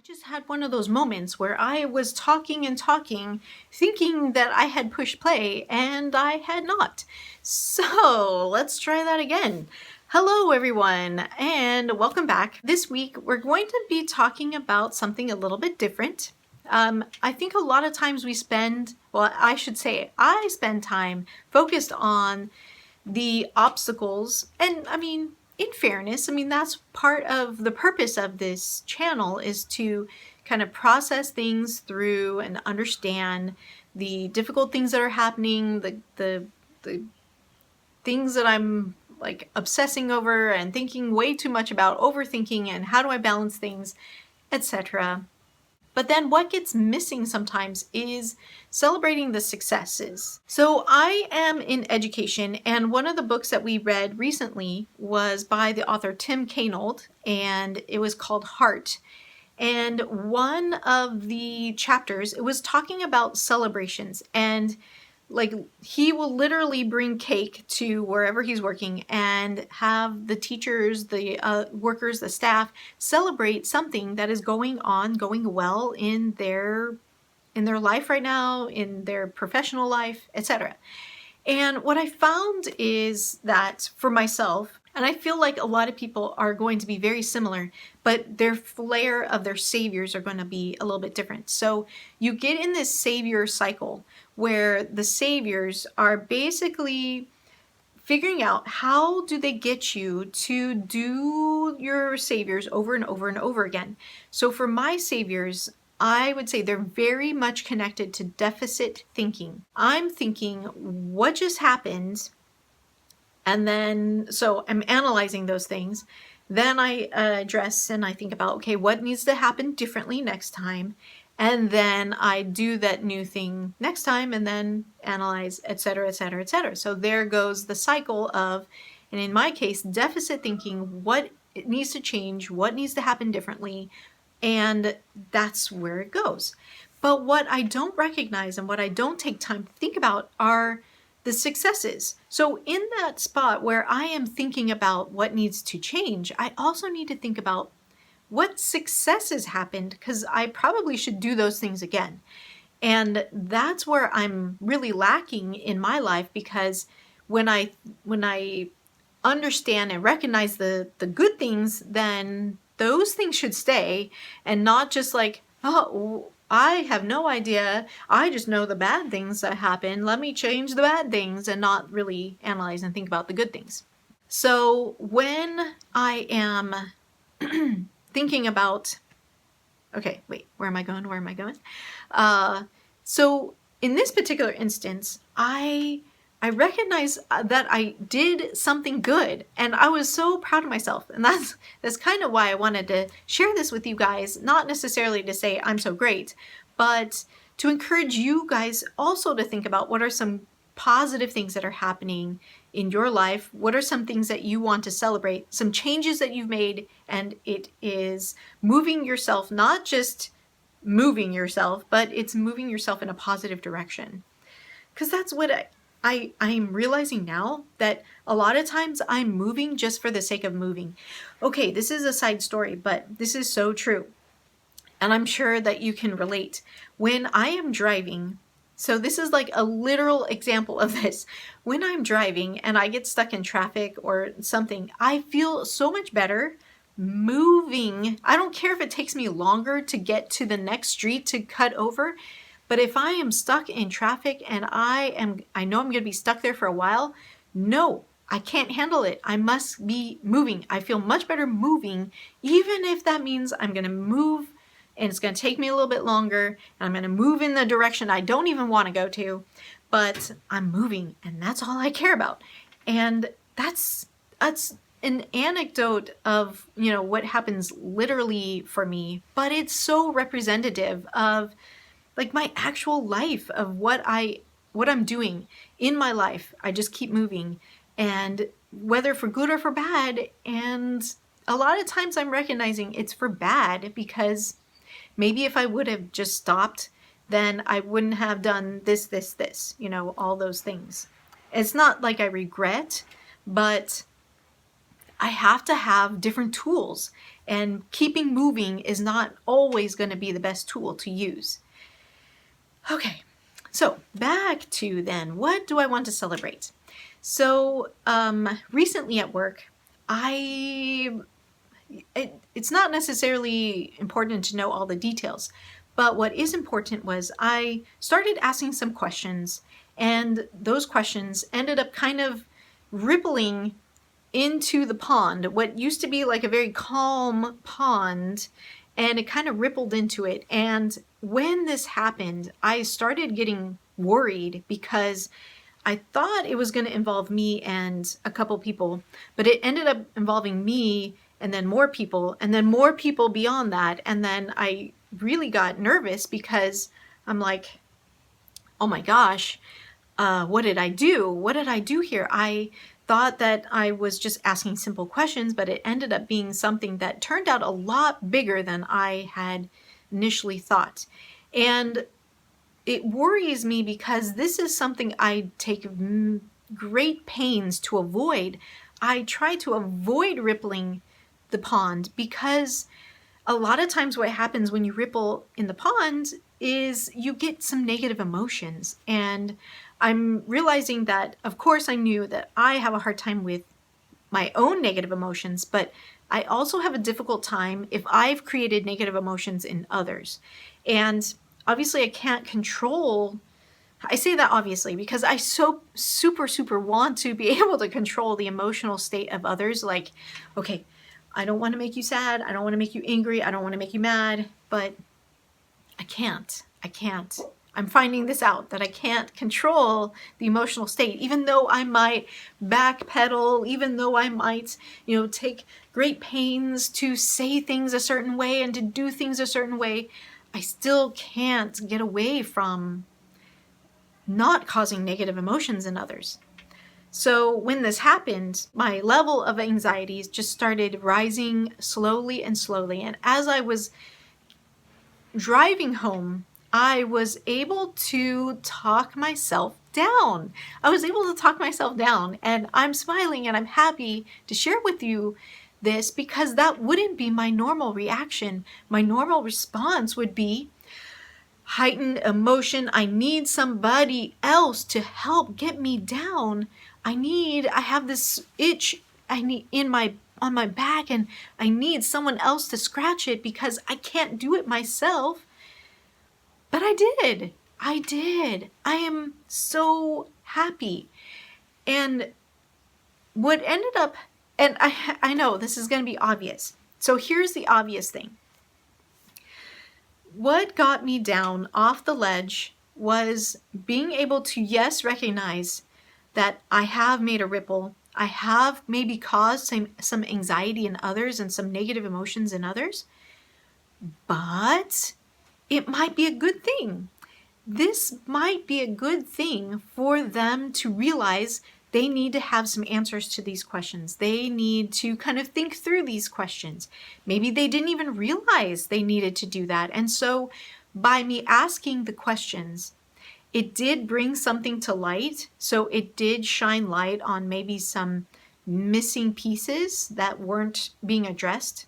just had one of those moments where I was talking and talking, thinking that I had pushed play, and I had not. So let's try that again. Hello, everyone, and welcome back. This week, we're going to be talking about something a little bit different. I think a lot of times I spend time focused on the obstacles. And in fairness, that's part of the purpose of this channel, is to kind of process things through and understand the difficult things that are happening, the things that I'm like obsessing over and thinking way too much about, overthinking, and how do I balance things, etc. But then what gets missing sometimes is celebrating the successes. So I am in education, and one of the books that we read recently was by the author Tim Kanold, and it was called Heart. And one of the chapters, it was talking about celebrations, and like he will literally bring cake to wherever he's working and have the teachers, the workers, the staff celebrate something that is going well in their life right now, in their professional life, etc. And what I found is that for myself, and I feel like a lot of people are going to be very similar, but their flair of their saviors are going to be a little bit different. So you get in this savior cycle where the saviors are basically figuring out how do they get you to do your saviors over and over and over again. So for my saviors, I would say they're very much connected to deficit thinking. I'm thinking, what just happened? And then, so I'm analyzing those things. Then I address and I think about, okay, what needs to happen differently next time? And then I do that new thing next time and then analyze, etc., etc., etc. So there goes the cycle of, and in my case, deficit thinking, what it needs to change, what needs to happen differently, and that's where it goes. But what I don't recognize and what I don't take time to think about are the successes. So in that spot where I am thinking about what needs to change, I also need to think about what successes happened, because I probably should do those things again. And that's where I'm really lacking in my life, because when I understand and recognize the good things, then those things should stay, and not just like, oh, I have no idea, I just know the bad things that happen, let me change the bad things, and not really analyze and think about the good things. So when I am thinking about, okay, wait, where am I going? So in this particular instance, I recognize that I did something good, and I was so proud of myself. And that's kind of why I wanted to share this with you guys, not necessarily to say I'm so great, but to encourage you guys also to think about what are some positive things that are happening in your life. What are some things that you want to celebrate? Some changes that you've made, and it is moving yourself, not just moving yourself, but it's moving yourself in a positive direction. Because that's what I'm realizing now, that a lot of times I'm moving just for the sake of moving. Okay, this is a side story, but this is so true. And I'm sure that you can relate. When I am driving, so this is like a literal example of this. When I'm driving and I get stuck in traffic or something, I feel so much better moving. I don't care if it takes me longer to get to the next street to cut over, but if I am stuck in traffic and I know I'm going to be stuck there for a while, no, I can't handle it. I must be moving. I feel much better moving, even if that means I'm going to move and it's going to take me a little bit longer, and I'm going to move in the direction I don't even want to go to, but I'm moving, and that's all I care about. And that's an anecdote of, what happens literally for me, but it's so representative of like my actual life, of what I'm doing in my life. I just keep moving, and whether for good or for bad, and a lot of times I'm recognizing it's for bad, because maybe if I would have just stopped, then I wouldn't have done this, all those things. It's not like I regret, but I have to have different tools, and keeping moving is not always going to be the best tool to use. Okay, so back to then, what do I want to celebrate? So recently at work, it's not necessarily important to know all the details, but what is important was I started asking some questions, and those questions ended up kind of rippling into the pond, what used to be like a very calm pond, and it kind of rippled into it. And when this happened, I started getting worried because I thought it was going to involve me and a couple people, but it ended up involving me and then more people and then more people beyond that. And then I really got nervous because I'm like, oh my gosh, what did I do? What did I do here? I thought that I was just asking simple questions, but it ended up being something that turned out a lot bigger than I had initially thought. And it worries me because this is something I take great pains to avoid. I try to avoid rippling the pond because a lot of times what happens when you ripple in the pond is you get some negative emotions. And I'm realizing that, of course, I knew that I have a hard time with my own negative emotions, but I also have a difficult time if I've created negative emotions in others. And obviously I can't control, I say that obviously because I so super want to be able to control the emotional state of others. Like, okay, I don't want to make you sad. I don't want to make you angry. I don't want to make you mad, but I can't. I'm finding this out, that I can't control the emotional state, even though I might backpedal, even though I might, take great pains to say things a certain way and to do things a certain way. I still can't get away from not causing negative emotions in others. So when this happened, my level of anxieties just started rising slowly and slowly. And as I was driving home, I was able to talk myself down. And I'm smiling and I'm happy to share with you this because that wouldn't be my normal reaction. My normal response would be heightened emotion. I need somebody else to help get me down. I have this itch on my back, and I need someone else to scratch it because I can't do it myself. But I did. I am so happy. And what ended up, and I know this is going to be obvious. So here's the obvious thing. What got me down off the ledge was being able to, yes, recognize that I have made a ripple. I have maybe caused some anxiety in others and some negative emotions in others, but it might be a good thing. This might be a good thing for them to realize they need to have some answers to these questions. They need to kind of think through these questions. Maybe they didn't even realize they needed to do that. And so by me asking the questions, it did bring something to light. So it did shine light on maybe some missing pieces that weren't being addressed.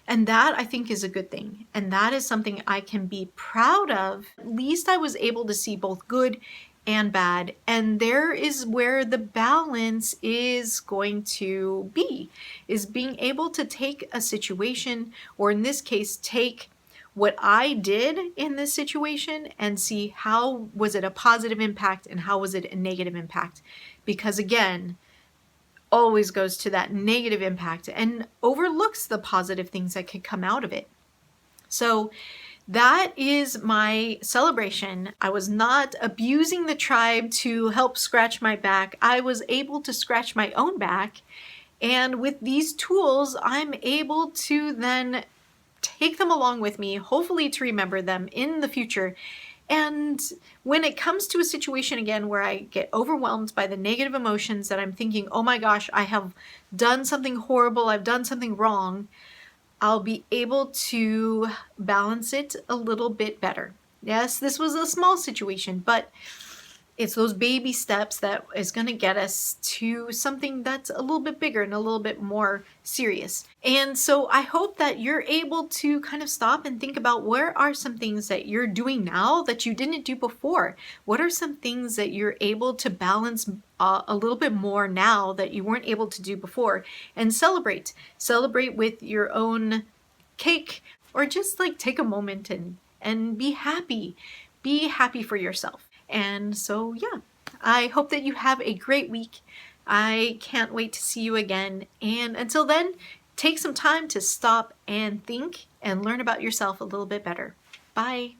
And that, I think, is a good thing. And that is something I can be proud of. At least I was able to see both good and bad. And there is where the balance is going to be, is being able to take a situation, or in this case, take what I did in this situation and see how was it a positive impact and how was it a negative impact. Because again, always goes to that negative impact and overlooks the positive things that could come out of it. So that is my celebration. I was not abusing the tribe to help scratch my back. I was able to scratch my own back. And with these tools, I'm able to then take them along with me, hopefully to remember them in the future. And when it comes to a situation again where I get overwhelmed by the negative emotions that I'm thinking, oh my gosh, I have done something horrible, I've done something wrong, I'll be able to balance it a little bit better. Yes, this was a small situation, but It's those baby steps that is going to get us to something that's a little bit bigger and a little bit more serious. And so I hope that you're able to kind of stop and think about, where are some things that you're doing now that you didn't do before? What are some things that you're able to balance a little bit more now that you weren't able to do before? And celebrate. Celebrate with your own cake, or just like take a moment and be happy. Be happy for yourself. And so, yeah, I hope that you have a great week. I can't wait to see you again. And until then, take some time to stop and think and learn about yourself a little bit better. Bye.